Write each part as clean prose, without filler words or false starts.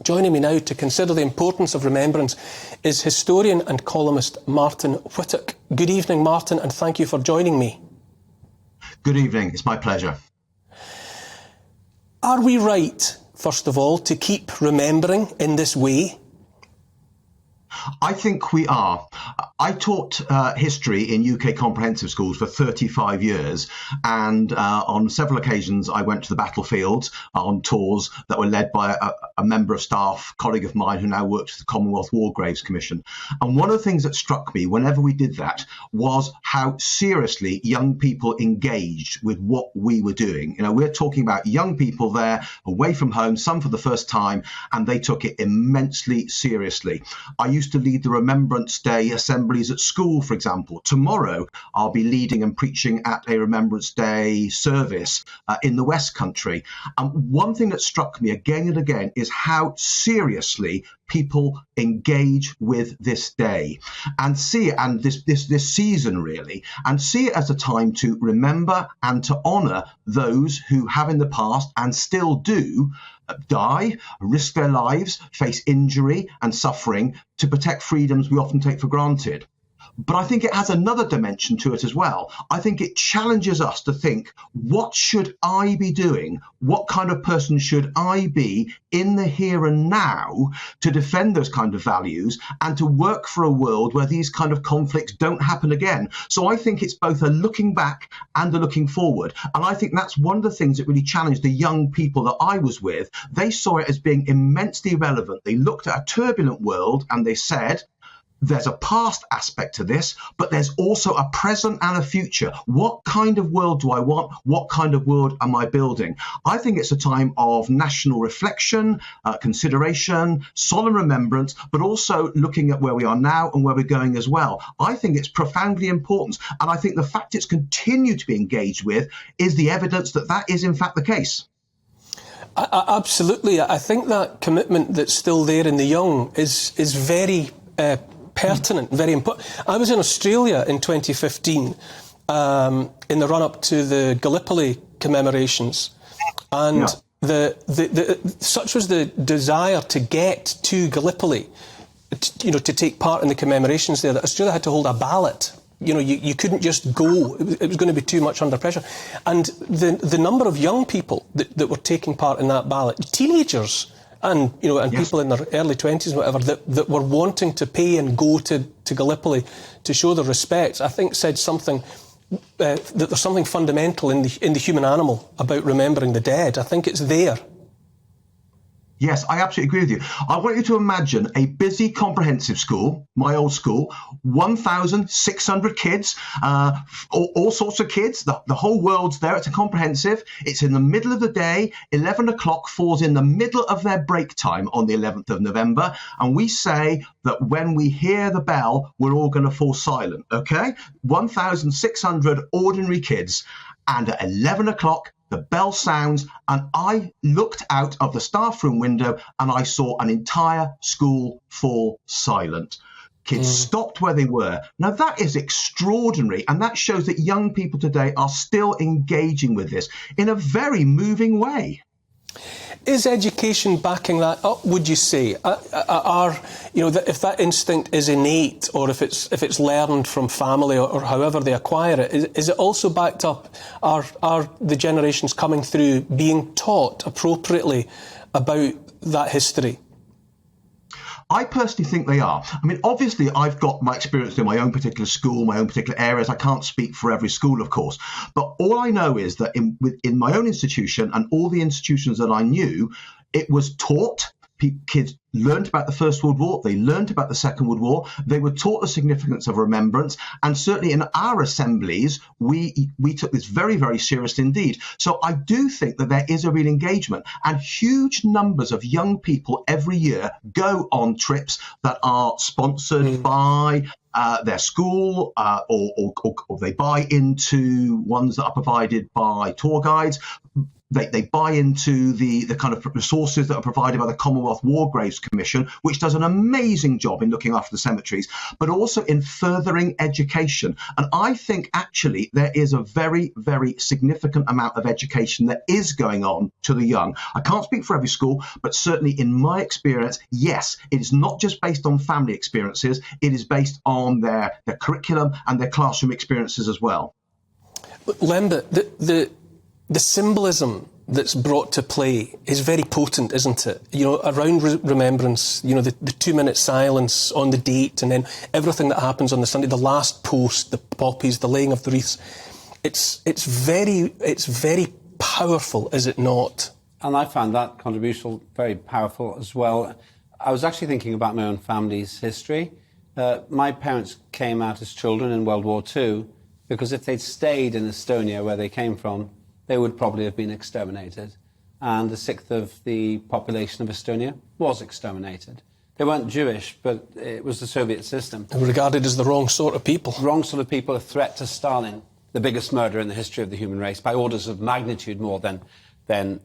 Joining me now to consider the importance of remembrance is historian and columnist Martyn Whittock. Good evening, Martyn, and thank you for joining me. Good evening. It's my pleasure. Are we right, first of all, to keep remembering in this way? I think we are. I taught history in UK comprehensive schools for 35 years, and on several occasions I went to the battlefields on tours that were led by a member of staff, colleague of mine who now works for the Commonwealth War Graves Commission. And one of the things that struck me whenever we did that was how seriously young people engaged with what we were doing. You know, we're talking about young people there away from home, some for the first time, and they took it immensely seriously. I used to lead the Remembrance Day assemblies at school, for example. Tomorrow, I'll be leading and preaching at a Remembrance Day service in the West Country. And one thing that struck me again and again is how seriously people engage with this day and see it, and this season really, and see it as a time to remember and to honour those who have in the past and still do die, risk their lives, face injury and suffering to protect freedoms we often take for granted. But I think it has another dimension to it as well. I think it challenges us to think, what should I be doing? What kind of person should I be in the here and now to defend those kind of values and to work for a world where these kind of conflicts don't happen again? So I think it's both a looking back and a looking forward. And I think that's one of the things that really challenged the young people that I was with. They saw it as being immensely relevant. They looked at a turbulent world and they said, there's a past aspect to this, but there's also a present and a future. What kind of world do I want? What kind of world am I building? I think it's a time of national reflection, consideration, solemn remembrance, but also looking at where we are now and where we're going as well. I think it's profoundly important. And I think the fact it's continued to be engaged with is the evidence that that is in fact the case. Absolutely. I think that commitment that's still there in the young is very pertinent, very important. I was in Australia in 2015 in the run-up to the Gallipoli commemorations, and such was the desire to get to Gallipoli, to take part in the commemorations there, that Australia had to hold a ballot. You couldn't just go. It was going to be too much under pressure. And the number of young people that were taking part in that ballot, teenagers, and people in their early 20s and whatever, that were wanting to pay and go to Gallipoli to show their respect, I think said something, that there's something fundamental in the human animal about remembering the dead. I think it's there. Yes, I absolutely agree with you. I want you to imagine a busy comprehensive school, my old school, 1,600 kids, all sorts of kids, the whole world's there. It's a comprehensive. It's in the middle of the day. 11 o'clock falls in the middle of their break time on the 11th of November. And we say that when we hear the bell, we're all going to fall silent, okay? 1,600 ordinary kids. And at 11 o'clock, the bell sounds, and I looked out of the staff room window and I saw an entire school fall silent. Kids stopped where they were. Now, that is extraordinary, and that shows that young people today are still engaging with this in a very moving way. Is education backing that up, would you say? If that instinct is innate, or if it's learned from family or however they acquire it, is it also backed up? Are the generations coming through being taught appropriately about that history? I personally think they are. I mean, obviously, I've got my experience in my own particular school, my own particular areas. I can't speak for every school, of course. But all I know is that in my own institution and all the institutions that I knew, it was taught. Kids learned about the First World War. They learned about the Second World War. They were taught the significance of remembrance. And certainly in our assemblies, we took this very, very seriously indeed. So I do think that there is a real engagement, and huge numbers of young people every year go on trips that are sponsored by their school, or they buy into ones that are provided by tour guides. They buy into the kind of resources that are provided by the Commonwealth War Graves Commission, which does an amazing job in looking after the cemeteries, but also in furthering education. And I think actually there is a very, very significant amount of education that is going on to the young. I can't speak for every school, but certainly in my experience, yes, it is not just based on family experiences, it is based on their curriculum and their classroom experiences as well. Lembit, the symbolism that's brought to play is very potent, isn't it? You know, around Remembrance, you know, the 2-minute silence on the date, and then everything that happens on the Sunday, the last post, the poppies, the laying of the wreaths. It's very powerful, is it not? And I found that controversial very powerful as well. I was actually thinking about my own family's history. My parents came out as children in World War II because if they'd stayed in Estonia, where they came from, they would probably have been exterminated. And a sixth of the population of Estonia was exterminated. They weren't Jewish, but it was the Soviet system. They were regarded as the wrong sort of people. Wrong sort of people, a threat to Stalin, the biggest murderer in the history of the human race, by orders of magnitude more than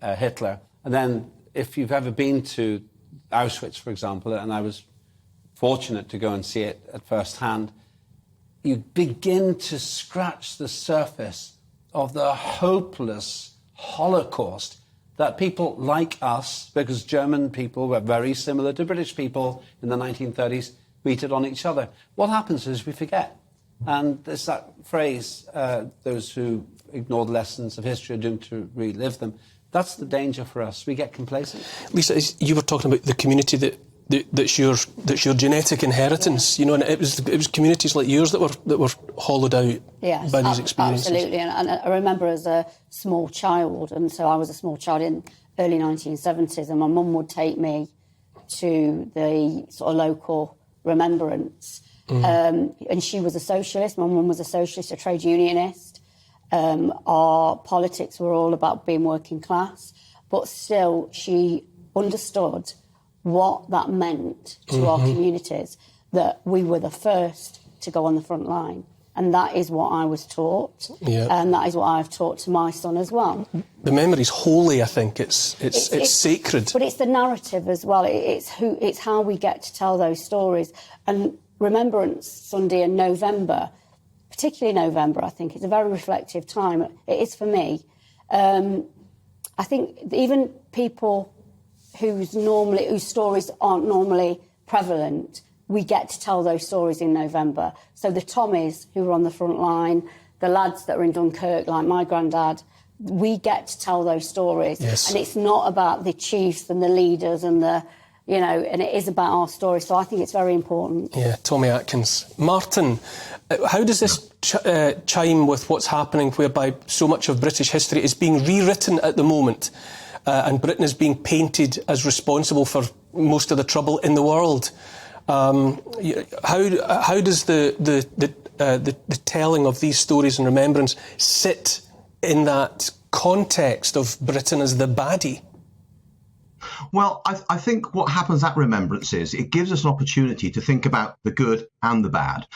Hitler. And then, if you've ever been to Auschwitz, for example, and I was fortunate to go and see it at first hand, you begin to scratch the surface of the hopeless Holocaust that people like us, because German people were very similar to British people in the 1930s, meted on each other. What happens is we forget. And there's that phrase, those who ignore the lessons of history are doomed to relive them. That's the danger for us. We get complacent. Lisa, you were talking about the community that's your genetic inheritance, you know, and it was communities like yours that were hollowed out by these experiences. Absolutely, and I remember as a small child, and so I was a small child in early 1970s, and my mum would take me to the sort of local remembrance, and she was a socialist. My mum was a socialist, a trade unionist. Our politics were all about being working class, but still she understood what that meant to our communities, that we were the first to go on the front line. And that is what I was taught, and that is what I've taught to my son as well. The memory's holy, I think. It's sacred. But it's the narrative as well. It's how we get to tell those stories. And Remembrance Sunday in November, particularly November, I think, it's a very reflective time. It is for me. I think even people whose stories aren't normally prevalent, we get to tell those stories in November. So the Tommies who were on the front line, the lads that are in Dunkirk, like my granddad, we get to tell those stories. Yes. And it's not about the chiefs and the leaders and and it is about our story. So I think it's very important. Yeah, Tommy Atkins. Martyn, how does this chime with what's happening, whereby so much of British history is being rewritten at the moment? And Britain is being painted as responsible for most of the trouble in the world. How does the telling of these stories and remembrance sit in that context of Britain as the baddie? Well, I think what happens at Remembrance is it gives us an opportunity to think about the good and the bad.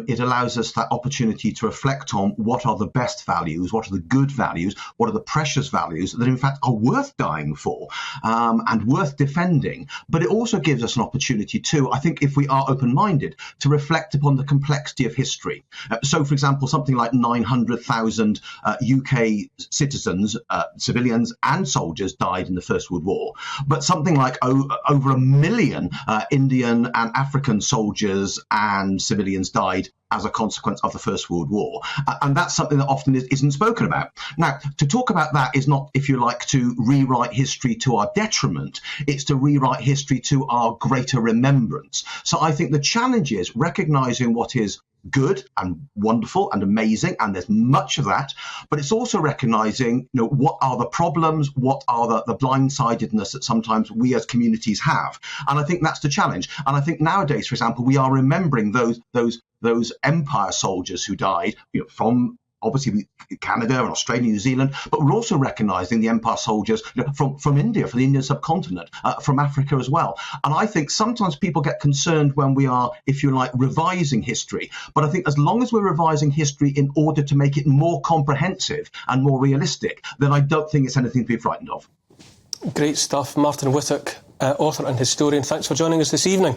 It allows us that opportunity to reflect on what are the best values, what are the good values, what are the precious values that in fact are worth dying for and worth defending. But it also gives us an opportunity too, I think, if we are open-minded, to reflect upon the complexity of history. So, for example, something like 900,000 UK citizens, civilians and soldiers died in the First World War. But something like over 1 million Indian and African soldiers and civilians died as a consequence of the First World War. And that's something that often isn't spoken about. Now, to talk about that is not, if you like, to rewrite history to our detriment. It's to rewrite history to our greater remembrance. So I think the challenge is recognising what is good and wonderful and amazing, and there's much of that, but it's also recognizing, what are the problems, what are the blindsidedness that sometimes we as communities have. And I think that's the challenge. And I think nowadays, for example, we are remembering those empire soldiers who died from obviously Canada and Australia, New Zealand, but we're also recognising the Empire soldiers from India, from the Indian subcontinent, from Africa as well. And I think sometimes people get concerned when we are, if you like, revising history. But I think as long as we're revising history in order to make it more comprehensive and more realistic, then I don't think it's anything to be frightened of. Great stuff. Martyn Whittock, author and historian, thanks for joining us this evening.